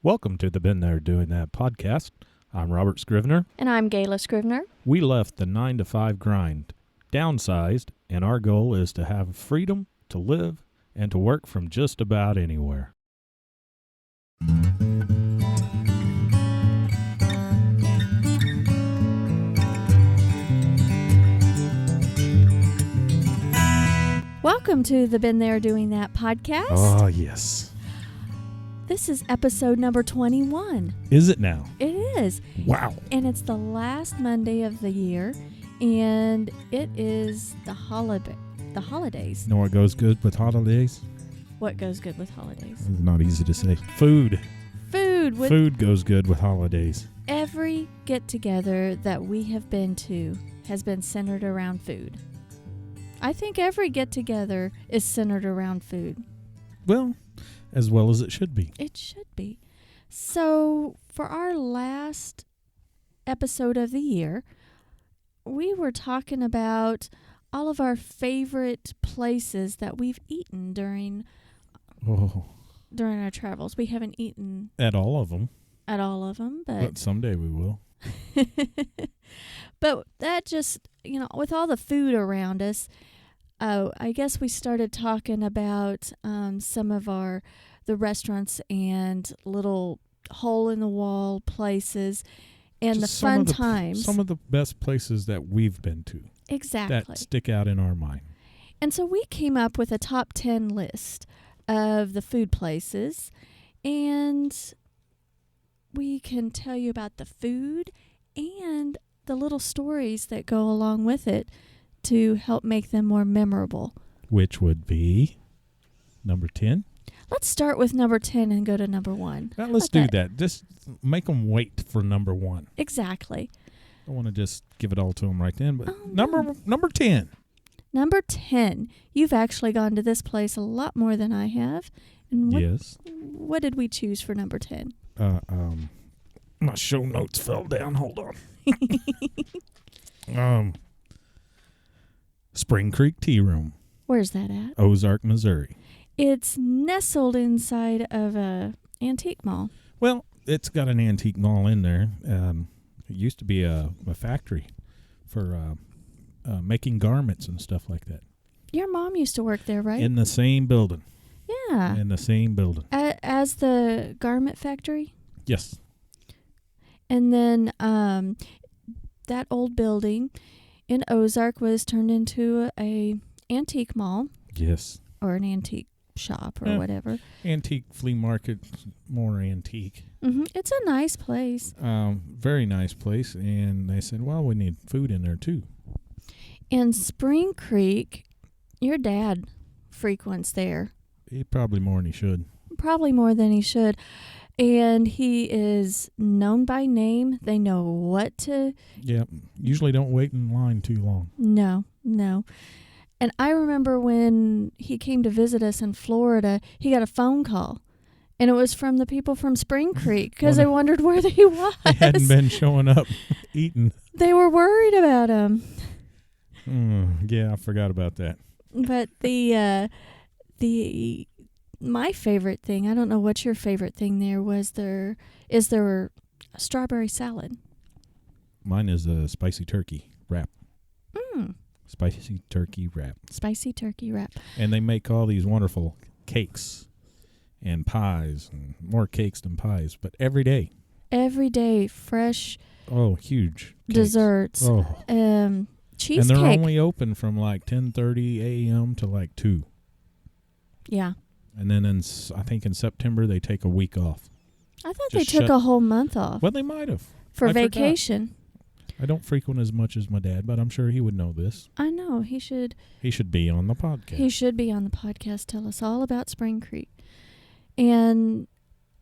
Welcome to the Been There Doing That podcast. I'm Robert Scrivener. And I'm Gayla Scrivener. We left the 9-to-5 grind, downsized, and our goal is to have freedom to live and to work from just about anywhere. Welcome to the Been There Doing That podcast. Oh, yes. This is episode number 21. Is it now? It is. Wow. And it's the last Monday of the year, and it is the holidays. You know what goes good with holidays? What goes good with holidays? It's not easy to say. Food. Food Goes good with holidays. Every get-together that we have been to has been centered around food. I think every get-together is centered around food. Well as it should be. It should be. So, for our last episode of the year, we were talking about all of our favorite places that we've eaten during our travels. We haven't eaten At all of them. at all of them, But someday we will. but that just, with all the food around us, I guess we started talking about some of the restaurants and little hole-in-the-wall places and Just the fun times. Some of the best places that we've been to. Exactly. That stick out in our mind. And so we came up with a top 10 list of the food places, and we can tell you about the food and the little stories that go along with it to help make them more memorable. Which would be number 10? Let's start with number 10 and go to number 1. Now, let's do that. Just make them wait for number 1. Exactly. I don't want to just give it all to them right then, but number 10. Number 10. You've actually gone to this place a lot more than I have. And Yes. What did we choose for number 10? My show notes fell down. Hold on. Spring Creek Tea Room, Where's that at? Ozark, Missouri. It's nestled inside of a antique mall. Well, it's got an antique mall in there. It used to be a factory for making garments and stuff like that. Your mom used to work there, right? In the same building. Yeah. In the same building. As the garment factory? Yes. And then that old building in Ozark was turned into a antique mall. Yes. Or an antique shop or whatever. Antique flea market, more antique. Mm-hmm. It's a nice place. Very nice place. And they said, well, we need food in there too. In Spring Creek, your dad frequents there. Probably more than he should. Probably more than he should. And he is known by name. They know what to... Yeah. Usually don't wait in line too long. No. And I remember when he came to visit us in Florida, he got a phone call. And it was from the people from Spring Creek because they wondered where he was. He hadn't been showing up eating. They were worried about him. Yeah, I forgot about that. But my favorite thing, I don't know what your favorite thing there was, is their strawberry salad. Mine is a spicy turkey wrap. Spicy turkey wrap. Spicy turkey wrap. And they make all these wonderful cakes and pies and more cakes than pies, but every day. Every day, fresh. Oh, huge cakes. Desserts. Oh. Cheesecake. And they're only open from like 10:30 a.m. to like 2. Yeah. And then I think in September they take a week off. I thought they took a whole month off. Well, they might have. For vacation. I don't frequent as much as my dad, but I'm sure he would know this. I know. He should be on the podcast. He should be on the podcast. Tell us all about Spring Creek. And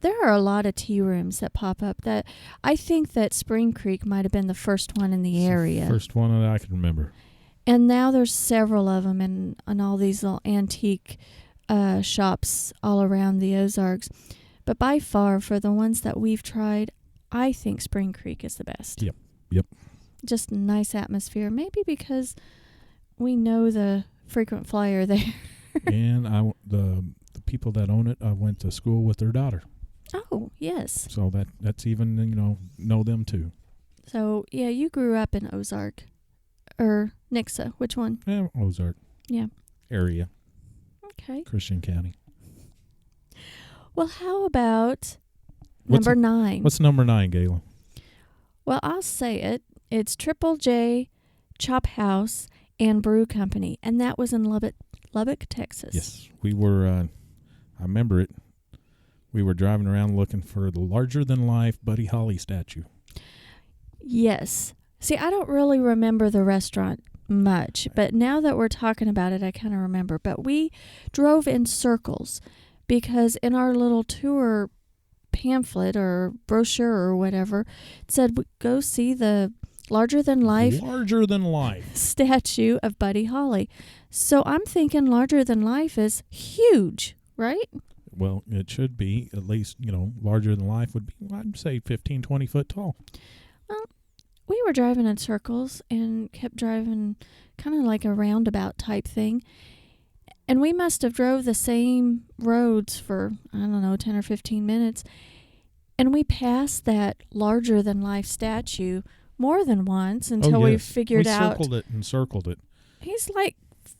there are a lot of tea rooms that pop up that I think that Spring Creek might have been the first one in the area. First one that I can remember. And now there's several of them in all these little antique shops all around the Ozarks. But by far, for the ones that we've tried, I think Spring Creek is the best. Yep. Just nice atmosphere. Maybe because we know the frequent flyer there. And the people that own it, I went to school with their daughter. Oh, yes. So that's even, know them too. So, yeah, you grew up in Ozark. Or Nixa. Which one? Yeah, Ozark. Yeah. Area. Okay. Christian County. Well, how about number 9? What's number 9, Gayla? Well, I'll say it. It's Triple J Chop House and Brew Company, and that was in Lubbock, Texas. Yes, we were. I remember it. We were driving around looking for the larger-than-life Buddy Holly statue. Yes. See, I don't really remember the restaurant much, but now that we're talking about it, I kind of remember. But we drove in circles because in our little tour pamphlet or brochure or whatever, it said go see the larger-than-life statue of Buddy Holly. So I'm thinking larger-than-life is huge, right? Well, it should be at least, larger-than-life would be, I'd say, 15, 20 foot tall. Well, we were driving in circles and kept driving kind of like a roundabout type thing. And we must have drove the same roads for, 10 or 15 minutes. And we passed that larger-than-life statue more than once until we figured out. We circled it and circled it. He's like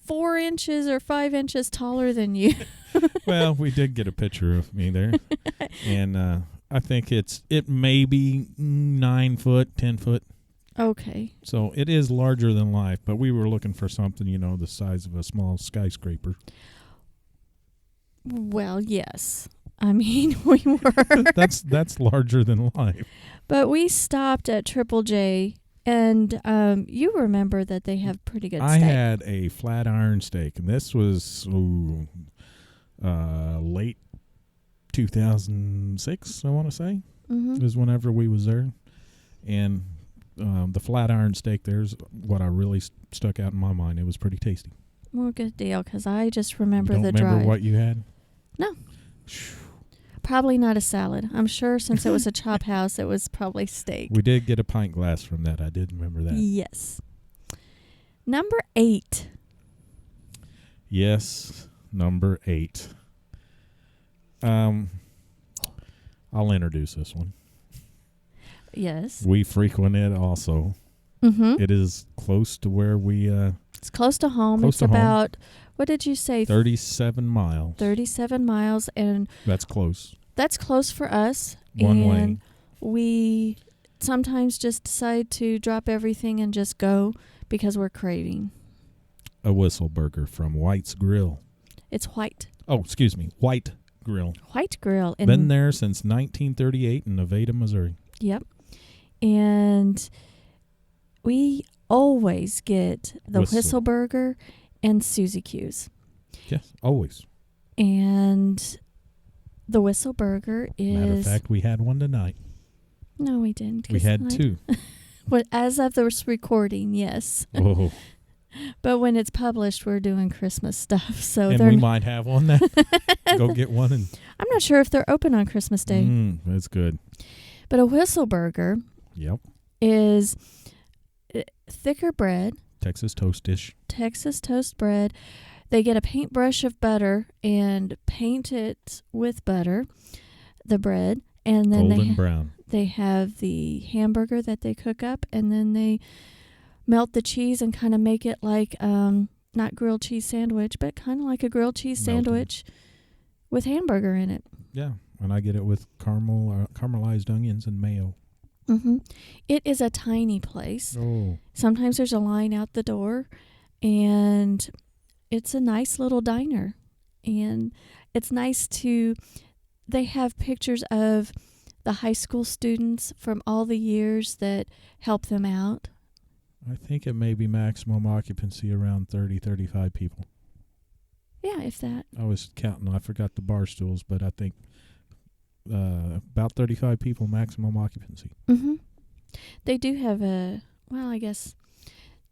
4 inches or 5 inches taller than you. Well, we did get a picture of me there. And I think it may be 9 foot, 10 foot. Okay. So it is larger than life, but we were looking for something, the size of a small skyscraper. Well, yes. I mean, we were. That's larger than life. But we stopped at Triple J, and you remember that they have pretty good steak. I had a flat iron steak, and this was late 2006, I want to say. Mm-hmm. Is whenever we was there. And the flat iron steak there's what I really stuck out in my mind. It was pretty tasty. Well, good deal, because I just remember Don't the remember drive. what you had? No. Probably not a salad. I'm sure since it was a chop house, it was probably steak. We did get a pint glass from that. I did remember that. Yes. Number 8. Yes, number 8. I'll introduce this one. Yes. We frequent it also. Mm-hmm. It is close to where we... it's close to home. Close it's to about, what did you say? 37 miles. 37 miles. And that's close. That's close for us. One way. And we sometimes just decide to drop everything and just go because we're craving. A Whistle Burger from White's Grill. It's White. Oh, excuse me. White Grill. White Grill. Been there since 1938 in Nevada, Missouri. Yep. And we always get the Whistle Burger and Suzy Q's. Yes, always. And the Whistle Burger is... Matter of fact, we had one tonight. No, we didn't. We had 2. But as of this recording, yes. Oh. But when it's published, we're doing Christmas stuff. So and we might have one now. Go get one. And I'm not sure if they're open on Christmas Day. That's good. But a Whistle Burger is thicker bread. Texas toast dish. Texas toast bread. They get a paintbrush of butter and paint it with butter, the bread. And then golden brown. They have the hamburger that they cook up, and then they melt the cheese and kind of make it like, not grilled cheese sandwich, but kind of like a grilled cheese sandwich with hamburger in it. Yeah, and I get it with caramelized onions and mayo. Mm-hmm. It is a tiny place. Oh. Sometimes there's a line out the door, and it's a nice little diner. And it's nice they have pictures of the high school students from all the years that help them out. I think it may be maximum occupancy around 30, 35 people. Yeah, if that. I was counting. I forgot the bar stools, but I think about 35 people maximum occupancy. Mm-hmm. They do have I guess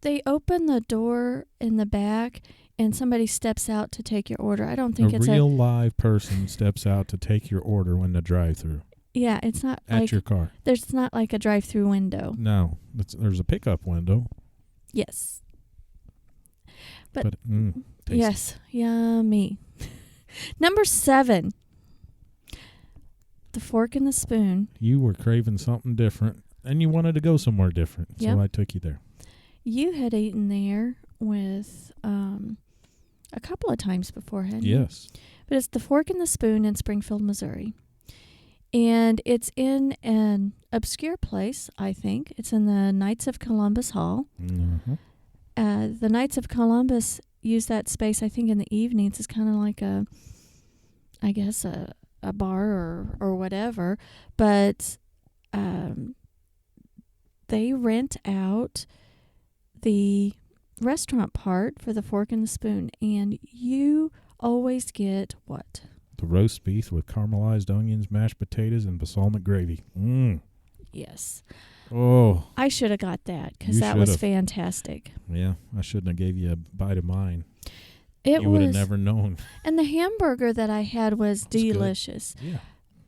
they open the door in the back and somebody steps out to take your order. I don't think it's a real live person steps out to take your order when the drive-through. Yeah, it's not at your car. There's not like a drive-through window. No, there's a pickup window. Yes. But tasty. Yes, yummy. Number 7. the Fork and the Spoon. You were craving something different, and you wanted to go somewhere different, Yep. so I took you there. You had eaten there with a couple of times before, hadn't you? Yes. But it's the Fork and the Spoon in Springfield, Missouri. And it's in an obscure place, I think. It's in the Knights of Columbus Hall. Mm-hmm. The Knights of Columbus use that space, I think, in the evenings. It's kind of like a bar or whatever. But they rent out the restaurant part for the Fork and the Spoon. And you always get what? The roast beef with caramelized onions, mashed potatoes, and balsamic gravy. Yes. Oh, I should have got that because You that was should've. fantastic. yeah. I shouldn't have gave you a bite of mine. It You would have was, never known. and the hamburger that I had was It's good. delicious. Yeah.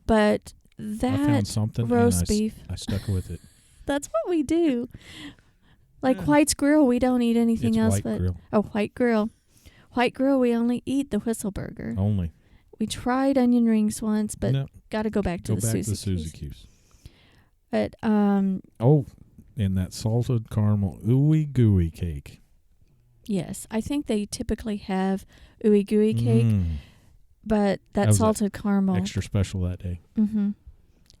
But I found that something, roast and beef, I stuck with it. that's what we do. Like Yeah. White's Grill, we don't eat anything It's else White but Grill White Grill. White Grill, we only eat the Whistle Burger. only. We tried onion rings once, but No, got to go back to go the back to Suzy Suzy Q's. Q's. But Oh, and that salted caramel ooey gooey cake. yes, I think they typically have ooey gooey cake, but that How's that? salted caramel. Extra special that day. Mm-hmm.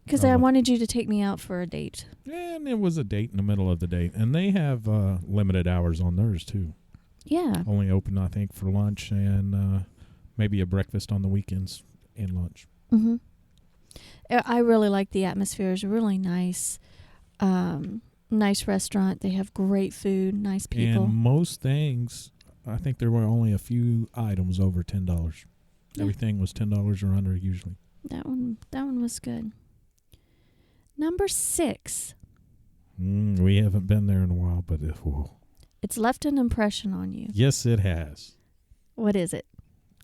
Because Oh, I well. wanted you to take me out for a date. And it was a date in the middle of the date. And they have limited hours on theirs, too. Yeah. Only open, I think, for lunch and maybe a breakfast on the weekends and lunch. Mm-hmm. I really like the atmosphere. It's really nice. Nice restaurant. They have great food, nice people. And most things, I think there were only a few items over $10. Yeah. Everything was $10 or under usually. That one was good. Number 6. We haven't been there in a while, but It's left an impression on you. yes, it has. What is it?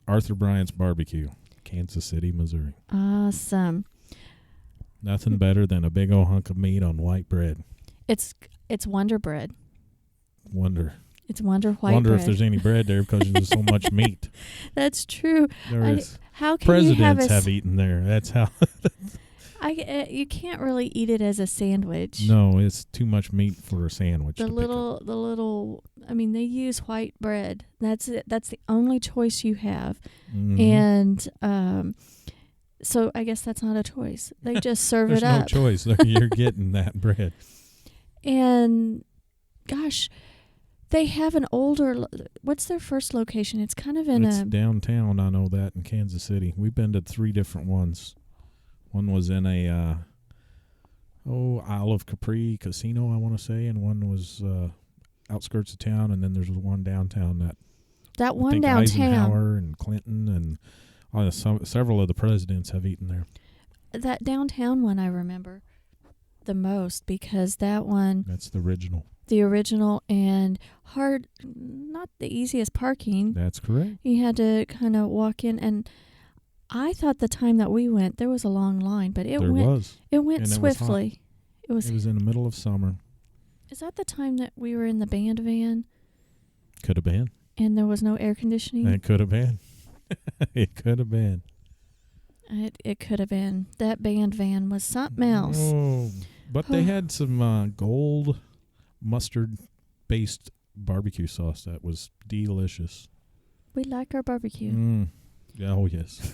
Arthur Bryant's Barbecue, Kansas City, Missouri. Awesome. Nothing better than a big old hunk of meat on white bread. It's Wonder Bread. Wonder It's Wonder White Wonder Bread. if there's any bread there because there's so much meat. That's true. There is. How can you have Presidents have eaten there. That's how. you can't really eat it as a sandwich. No, it's too much meat for a sandwich. The to pick up. little. I mean, they use white bread. That's it. That's the only choice you have. Mhm. And so I guess that's not a choice. They just serve There's it no up. choice. You're getting that bread. And gosh, they have an older. What's their first location? It's kind of in It's a. downtown. I know that in Kansas City. We've been to 3 different ones. One was in a Isle of Capri casino, I want to say, and one was outskirts of town, and then there's one downtown that That I one think downtown. Eisenhower and Clinton and several of the presidents have eaten there. That downtown one I remember the most because that one, That's the original. the original, and not the easiest parking. That's correct. You had to kind of walk in, and I thought the time that we went there was a long line, but it There went was. it went and it was hot. swiftly. It was. It was in the middle of summer. Is that the time that we were in the band van Could have been. and there was no air conditioning? It could have been. It could have been. It could have been. That band van was something else. Oh, but they had some gold mustard-based barbecue sauce that was delicious. We like our barbecue. Oh, yes.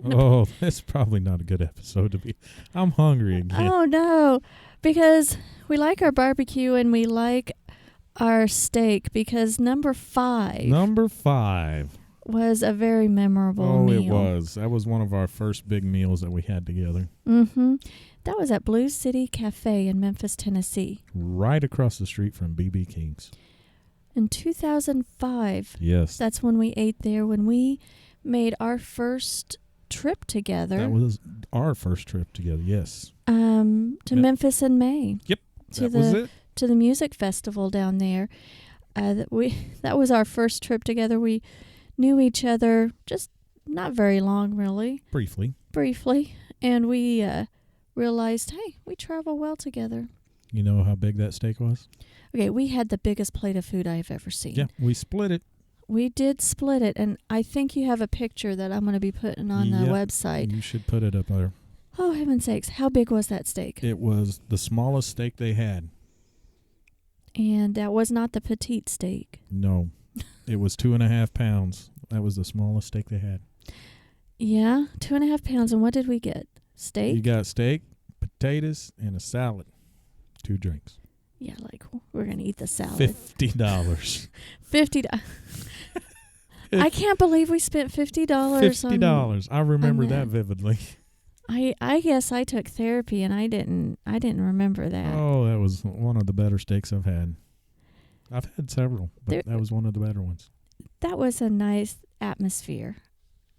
Oh, that's probably not a good episode to be. I'm hungry again. Oh, no, because we like our barbecue and we like our steak because number 5 Number 5. was a very memorable meal. It was. That was one of our first big meals that we had together. Mm-hmm. That was at Blue City Cafe in Memphis, Tennessee. Right across the street from B.B. King's. In 2005, Yes. that's when we ate there, when we made our first trip together. That was our first trip together, yes. To Yep. Memphis in May. Yep. To That was it. To the music festival down there. That was our first trip together. We knew each other just not very long, really, briefly, and we realized, hey, we travel well together. You know how big that steak was? Okay, we had the biggest plate of food I've ever seen. Yeah, we split it. We did split it, and I think you have a picture that I'm going to be putting on the Yep. website. You should put it up there. Oh, heaven's sakes. How big was that steak? It was the smallest steak they had. And that was not the petite steak. No, it was 2.5 pounds. That was the smallest steak they had. Yeah, 2.5 pounds. And what did we get? Steak? You got steak, potatoes, and a salad. 2 drinks. Yeah, like we're going to eat the salad. $50. $50. I can't believe we spent $50 $50. I remember on that that. vividly. I guess I took therapy and I didn't remember that. Oh, that was one of the better steaks I've had. I've had several, but There- that was one of the better ones. That was a nice atmosphere.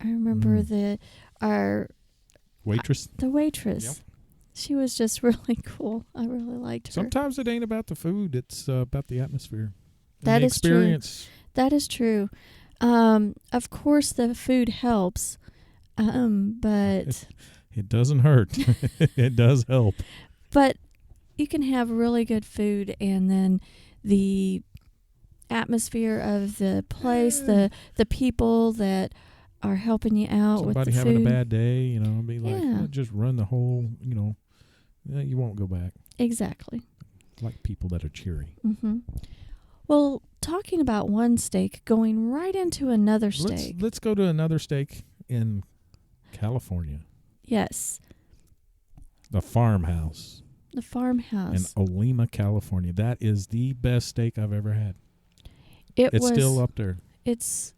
I remember the Waitress? waitress. Yep. She was just really cool. I really liked her. Sometimes it ain't about the food. It's about the atmosphere. and That the is true. experience. That is true. Of course, the food helps, but It doesn't hurt. It does help. but you can have really good food, and then the atmosphere of the place, the people that are helping you out Somebody with the having food. a bad day, be like, Yeah. just run the whole, you won't go back. Exactly. Like people that are cheery. Mm-hmm. Well, talking about one steak, going right into another steak. Let's go to another steak in California. Yes, The Farmhouse the farmhouse. in Olema, California. That is the best steak I've ever had. It's It's still up there. It's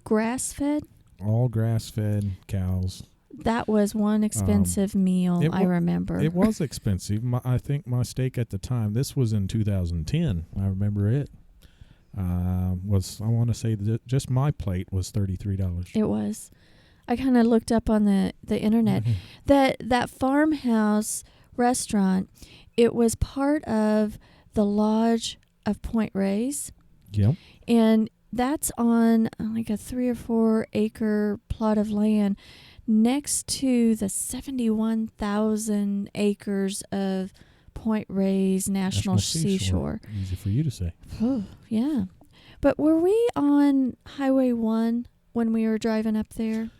grass fed. All grass-fed cows. That was one expensive meal, it I wa- remember. It was expensive. I think my steak at the time, this was in 2010. I remember it. I want to say that just my plate was $33. It was. I kind of looked up on the internet. That farmhouse restaurant, it was part of the Lodge of Point Reyes. Yep. And that's on like a 3 or 4 acre plot of land next to the 71,000 acres of Point Reyes National Seashore. Easy for you to say. Oh, yeah. But were we on Highway 1 when we were driving up there?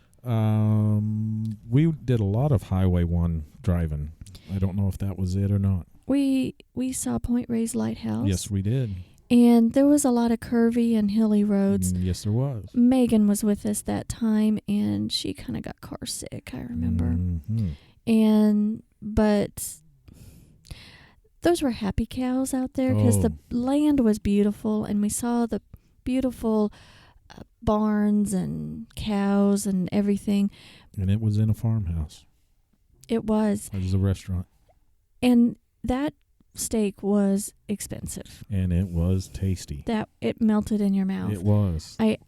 We did a lot of Highway 1 driving. I don't know if that was it or not. We saw Point Reyes Lighthouse. Yes, we did. And there was a lot of curvy and hilly roads. Yes, there was. Megan was with us that time, and she kind of got car sick, I remember. Mhm. But those were happy cows out there because the land was beautiful, and we saw the beautiful barns and cows and everything. And it was in a farmhouse. It was. It was a restaurant. And that steak was expensive. And it was tasty. That it melted in your mouth. It was. That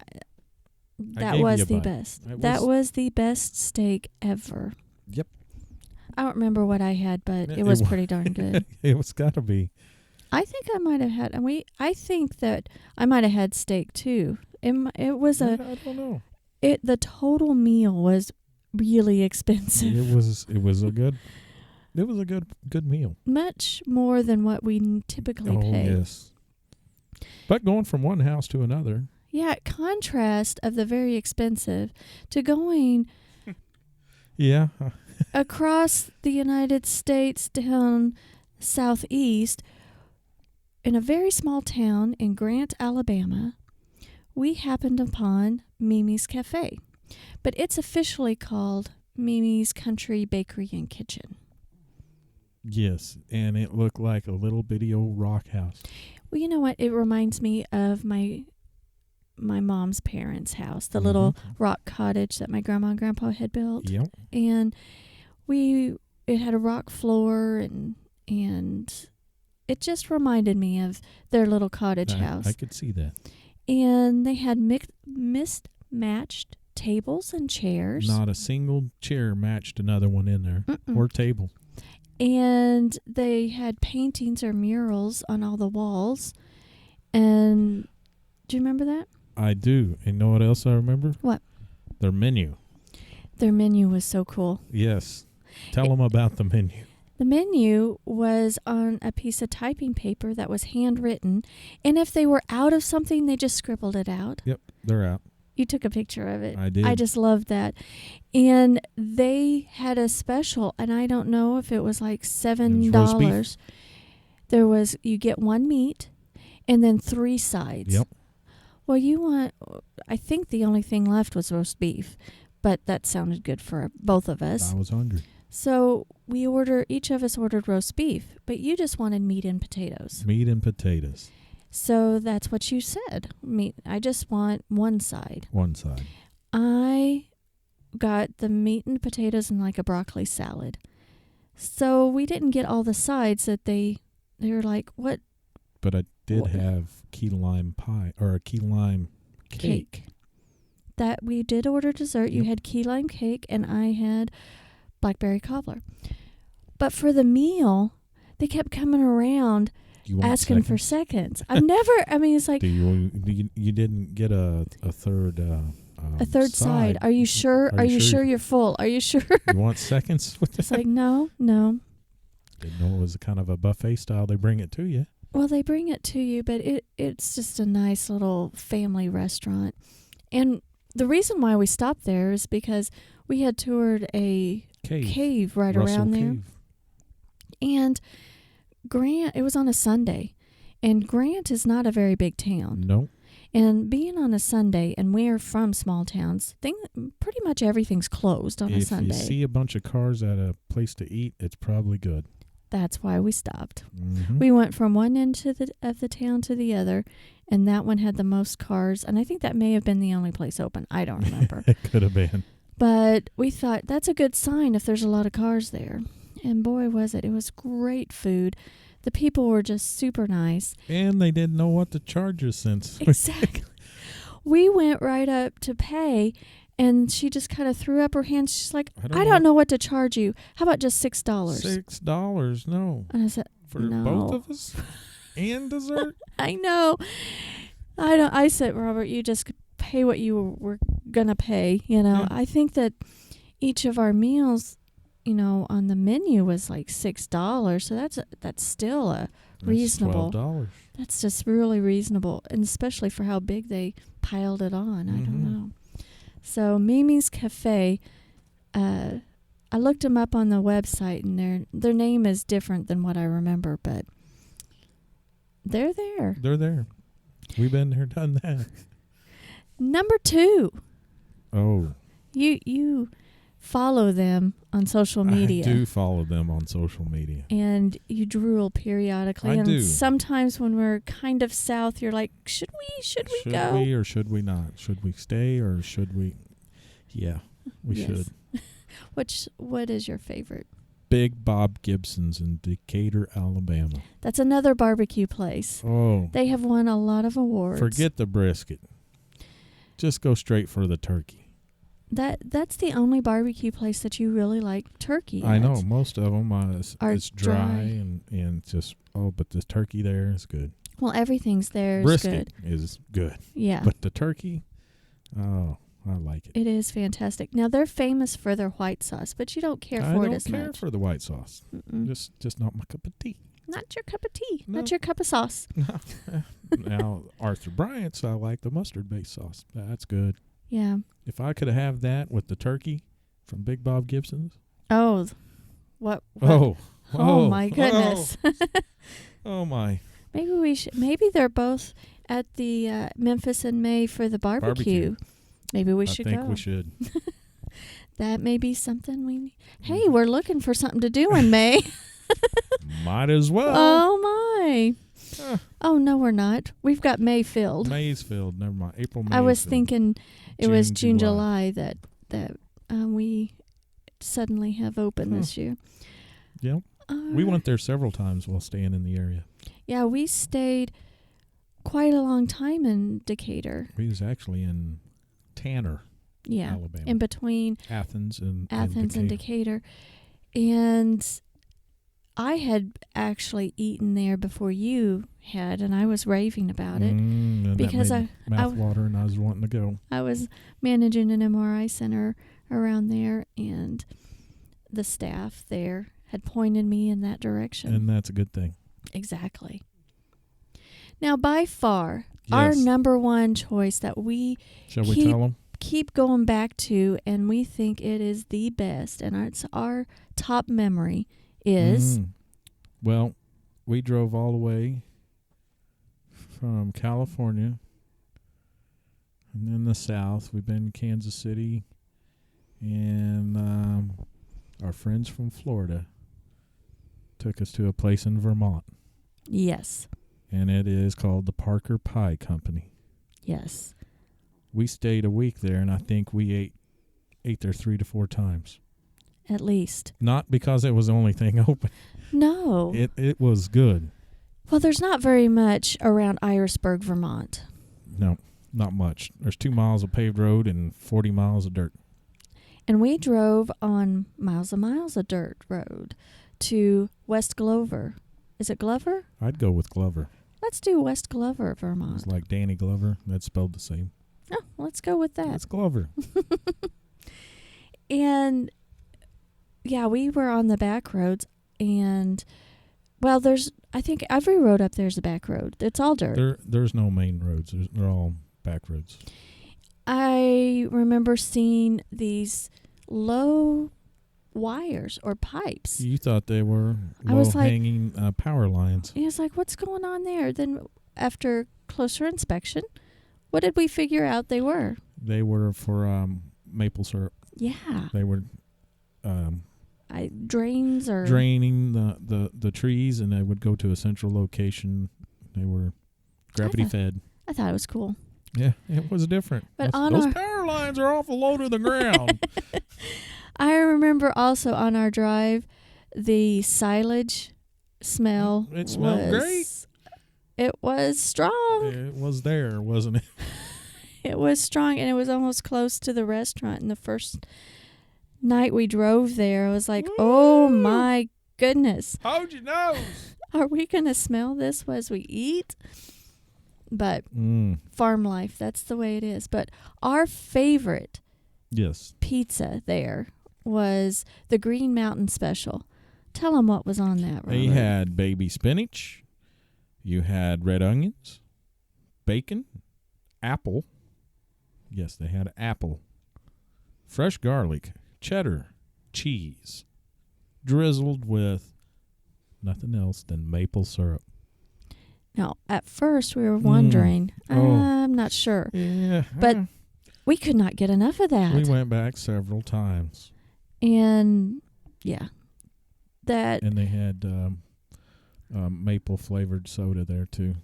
gave was you a the bite. best. It That was- was the best steak ever. Yep. I don't remember what I had, but It it was wa- pretty darn good. It was got to be. I think I might have had, I think that I might have had steak too. It was I don't know. the total meal was really expensive. It was a good meal. Much more than what we typically Oh, pay. yes. But going from one house to another. Yeah, contrast of the very expensive to going Yeah. across the United States down southeast in a very small town in Grant, Alabama. We happened upon Mimi's Cafe, but it's officially called Mimi's Country Bakery and Kitchen. Yes, and it looked like a little bitty old rock house. Well, you know what? It reminds me of my mom's parents' house, the little rock cottage that my grandma and grandpa had built. Yep. And it had a rock floor, and it just reminded me of their little cottage house. I could see that. And they had mismatched tables and chairs. Not a single chair matched another one in there, Mm-mm. or table. And they had paintings or murals on all the walls. And do you remember that? I do. And you know what else I remember? What? Their menu. Their menu was so cool. Yes. Tell them about the menu. The menu was on a piece of typing paper that was handwritten. And if they were out of something, they just scribbled it out. Yep, they're out. You took a picture of it. I did. I just loved that. And they had a special, and I don't know if it was like $7. roast beef. There was, you get one meat and then 3 sides. Yep. Well, I think the only thing left was roast beef, but that sounded good for both of us. I was hungry. So each of us ordered roast beef, but you just wanted meat and potatoes. Meat and potatoes. So that's what you said. Meat. I just want one side. One side. I got the meat and potatoes and like a broccoli salad. So we didn't get all the sides that they were like, what? But I did have key lime pie or a key lime cake. That we did order dessert. You Yep. had key lime cake and I had blackberry cobbler. But for the meal, they kept coming around You want asking for seconds. I've never, it's like you didn't get a third a third side. Are you sure? Are you sure you're full? Are you sure? You want seconds with It's that? like, no. Didn't know it was kind of a buffet style. They bring it to you. Well, they bring it to you, but it's just a nice little family restaurant. And the reason why we stopped there is because we had toured a cave right Russell around there. Cave. And Grant, it was on a Sunday. And Grant is not a very big town. No. And being on a Sunday, and we're from small towns, pretty much everything's closed on a Sunday. If you see a bunch of cars at a place to eat, it's probably good. That's why we stopped. Mm-hmm. We went from one end of the town to the other, and that one had the most cars. And I think that may have been the only place open. I don't remember. It could have been. But we thought that's a good sign if there's a lot of cars there. And boy, was it. It was great food. The people were just super nice. And they didn't know what to charge us since. Exactly. We went right up to pay, and she just kind of threw up her hands. She's like, I don't know what to charge you. How about just $6? $6? No. And I said, For no. both of us? And dessert? I know. I said, Robert, you just pay what you were going to pay. Yeah. I think that each of our meals, on the menu was like $6. So that's still reasonable. That's $12. That's just really reasonable. And especially for how big they piled it on. I don't know. So Mimi's Cafe, I looked them up on the website, and their name is different than what I remember, but they're there. They're there. We've been there, done that. Number 2. Oh. You follow them on social media. I do follow them on social media. And you drool periodically. I and do. Sometimes when we're kind of south, you're like, should we go? Should we or should we not? Should we stay or should we? Yeah, we should. What is your favorite? Big Bob Gibson's in Decatur, Alabama. That's another barbecue place. Oh. They have won a lot of awards. Forget the brisket. Just go straight for the turkey. That's the only barbecue place that you really like turkey I at. know. Most of them Are it's dry and just, but the turkey there is good. Well, everything's there is Brisket good. is good. Yeah. But the turkey, I like it. It is fantastic. Now, they're famous for their white sauce, but you don't care for it as I don't care much. for the white sauce. Mm-mm. Just not my cup of tea. Not your cup of tea. No. Not your cup of sauce. Now, Arthur Bryant's, I like the mustard-based sauce. That's good. Yeah. If I could have that with the turkey from Big Bob Gibson's. Oh. What? Oh my goodness. Oh my. Maybe they're both at the Memphis in May for the barbecue. Maybe we should go. I think we should. That may be something we need. Hey, we're looking for something to do in May. Might as well. Oh, my. Huh. Oh, no, we're not. We've got May filled. May's filled. Never mind. April, May. I was filled. thinking it June, was June, July. July that we suddenly have open this year. Yep. We went there several times while staying in the area. Yeah, we stayed quite a long time in Decatur. We was actually in Tanner, Yeah, Alabama. in between Athens and Decatur. And I had actually eaten there before you had, and I was raving about it and because that made mouth water, and I was wanting to go. I was managing an MRI center around there, and the staff there had pointed me in that direction. And that's a good thing. Exactly. Now, by far, our Yes. number one choice that we Shall we keep- tell them? keep going back to, and we think it is the best, and it's our top memory is Well, we drove all the way from California and then the south. We've been in Kansas City, and our friends from Florida took us to a place in Vermont, yes. and it is called the Parker Pie Company. Yes. We stayed a week there, and I think we ate there 3 to 4 times. At least. Not because it was the only thing open. No. It was good. Well, there's not very much around Irisburg, Vermont. No, not much. There's 2 miles of paved road and 40 miles of dirt. And we drove on miles and miles of dirt road to West Glover. Is it Glover? I'd go with Glover. Let's do West Glover, Vermont. It's like Danny Glover. That's spelled the same. Oh, let's go with that. It's Glover. And yeah, we were on the back roads, and well, I think every road up there's a back road. It's all dirt. There's no main roads. They're all back roads. I remember seeing these low wires or pipes. You thought they were I was like- low-hanging power lines. And it's like, what's going on there? Then after closer inspection, what did we figure out they were? They were for maple syrup. Yeah. They were Drains or... draining the trees, and they would go to a central location. They were gravity fed. I thought it was cool. Yeah, it was different. But those power lines are awful low to the ground. I remember also on our drive, the silage smell. It smelled great. It was strong. It was there, wasn't it? It was strong, and it was almost close to the restaurant. And the first night we drove there, I was like, oh my goodness. Hold your nose. Are we going to smell this as we eat? But farm life, that's the way it is. But our favorite Yes. pizza there was the Green Mountain Special. Tell them what was on that, Robert. They had baby spinach. You had red onions, bacon, apple. Yes, they had apple. Fresh garlic, cheddar, cheese, drizzled with nothing else than maple syrup. Now, at first we were wondering, Oh. I'm not sure. Yeah. But we could not get enough of that. we went back several times. And, yeah. That And they had maple flavored soda there too.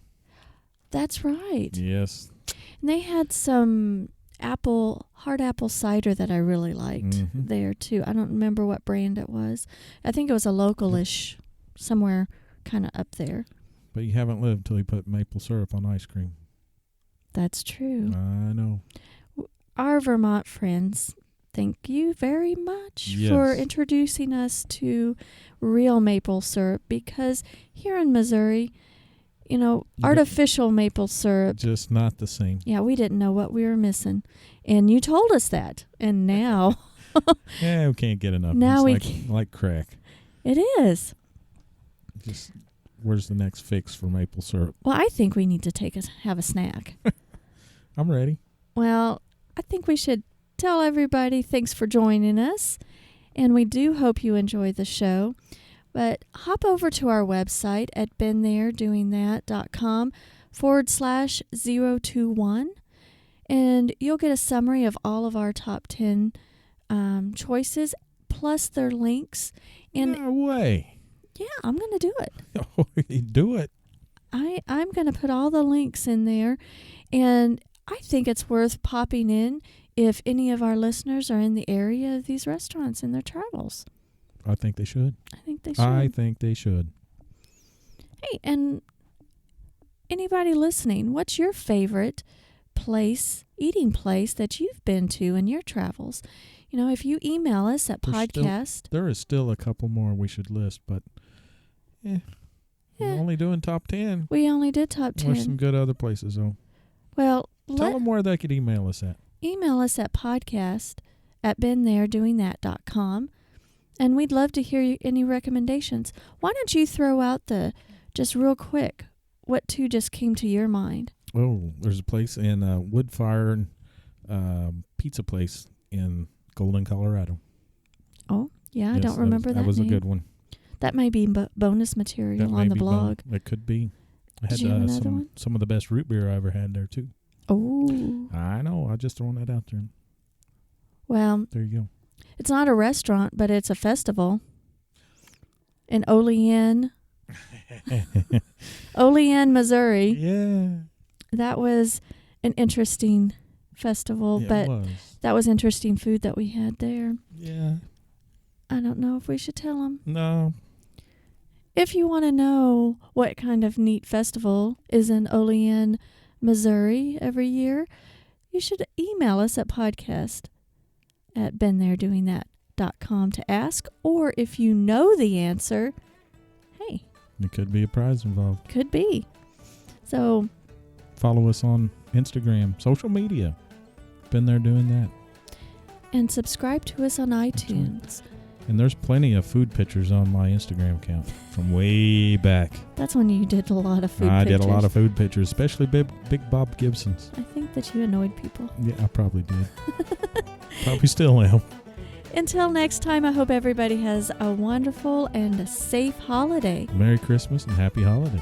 That's right. Yes. And they had some hard apple cider that I really liked there too. I don't remember what brand it was. I think it was a local-ish, somewhere kind of up there. But you haven't lived till you put maple syrup on ice cream. That's true. I know. Our Vermont friends, thank you very much for introducing us to real maple syrup, because here in Missouri, artificial maple syrup, Just not the same. yeah, we didn't know what we were missing. And you told us that. And now Yeah, we can't get enough. Now It's we like crack. it is. Just where's the next fix for maple syrup? Well, I think we need to have a snack. I'm ready. Well, I think we should tell everybody thanks for joining us. And we do hope you enjoy the show. But hop over to our website at beentheredoingthat.com/021. And you'll get a summary of all of our top 10 choices, plus their links. And No way. yeah, I'm going to do it. Do it. I'm going to put all the links in there. And I think it's worth popping in if any of our listeners are in the area of these restaurants in their travels. I think they should. I think they should. Hey, and anybody listening, what's your favorite eating place that you've been to in your travels? If you email us at podcast. There is still a couple more we should list, but we're only doing top 10. We only did top 10. There's some good other places, though. Well, Tell them where they could email us at. Email us at podcast@beentheredoingthat.com, and we'd love to hear any recommendations. Why don't you throw out just real quick, what two just came to your mind? there's a place in Woodfire pizza place in Golden, Colorado. Oh, yeah, I Yes, don't remember that That was name. a good one. That may be bonus material That on may the be blog. It could be. I had Did you have another one? some of the best root beer I ever had there too. Oh, I know. I just throwing that out there. well, There you it's not a restaurant, but it's a festival in Olean, go. Olean, Missouri. Yeah. That was an interesting festival, It but was. that was interesting food that we had there. Yeah. I don't know if we should tell them. No. If you want to know what kind of neat festival is in Olean, Missouri every year, you should email us at podcast@beentheredoingthat.com to ask. Or if you know the answer, hey, There could be a prize involved. could be. So, Follow us on Instagram, social media. Been there doing that. and subscribe to us on iTunes. And there's plenty of food pictures on my Instagram account from way back. That's when you did a lot of food I pictures. did a lot of food pictures, especially Big Bob Gibson's. I think that you annoyed people. Yeah, I probably did. Probably still am. Until next time, I hope everybody has a wonderful and a safe holiday. Merry Christmas and happy holidays.